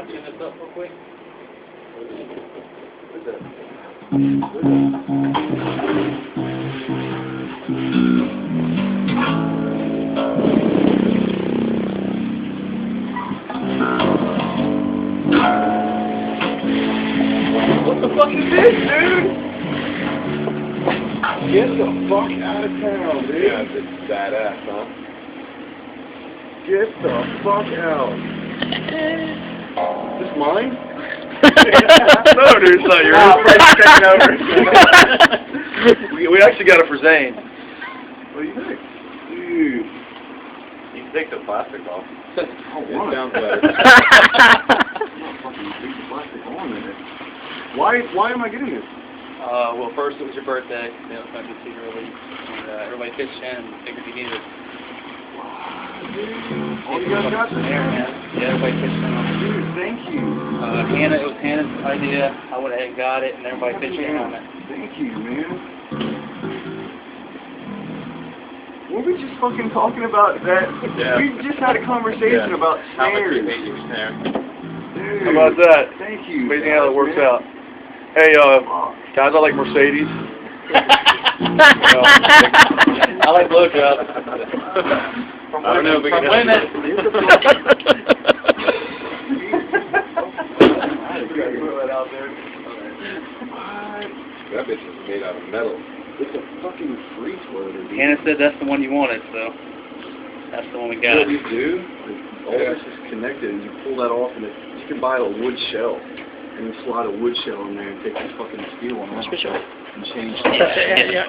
Turn this up real quick. What's that? What the fuck is this, dude? Get the fuck out of town, dude. Yeah, it's badass, huh? Get the fuck out. Is this mine? No, dude, it's not yours. We actually got it for Zane. What do you think? Dude. You can take the plastic off. It sounds better. I'm not fucking take the plastic on in it. Why am I getting this? Well, first it was your birthday. You know, it's my good secret release. And everybody pitched in and figured you needed it. Oh, you guys got this? Yeah, everybody pitched in on it. Dude, thank you. It was Hannah's idea. I went ahead and got it, and everybody pitched in on it. Thank you, man. Were we just fucking talking about that? Yeah. We just had a conversation about snares. How much you hate your snare. Dude, How about that? Thank you. Amazing how that works out. Hey, guys, I like Mercedes. I like blowjobs. From women. From women. That bitch is made out of metal. It's a fucking free floater, dude. Hannah said that's the one you wanted, so that's the one we got. What you do, all this is connected, and you pull that off, and you can buy a wood shell, and you slide a wood shell in there and take the fucking steel one off, and change it. Yeah.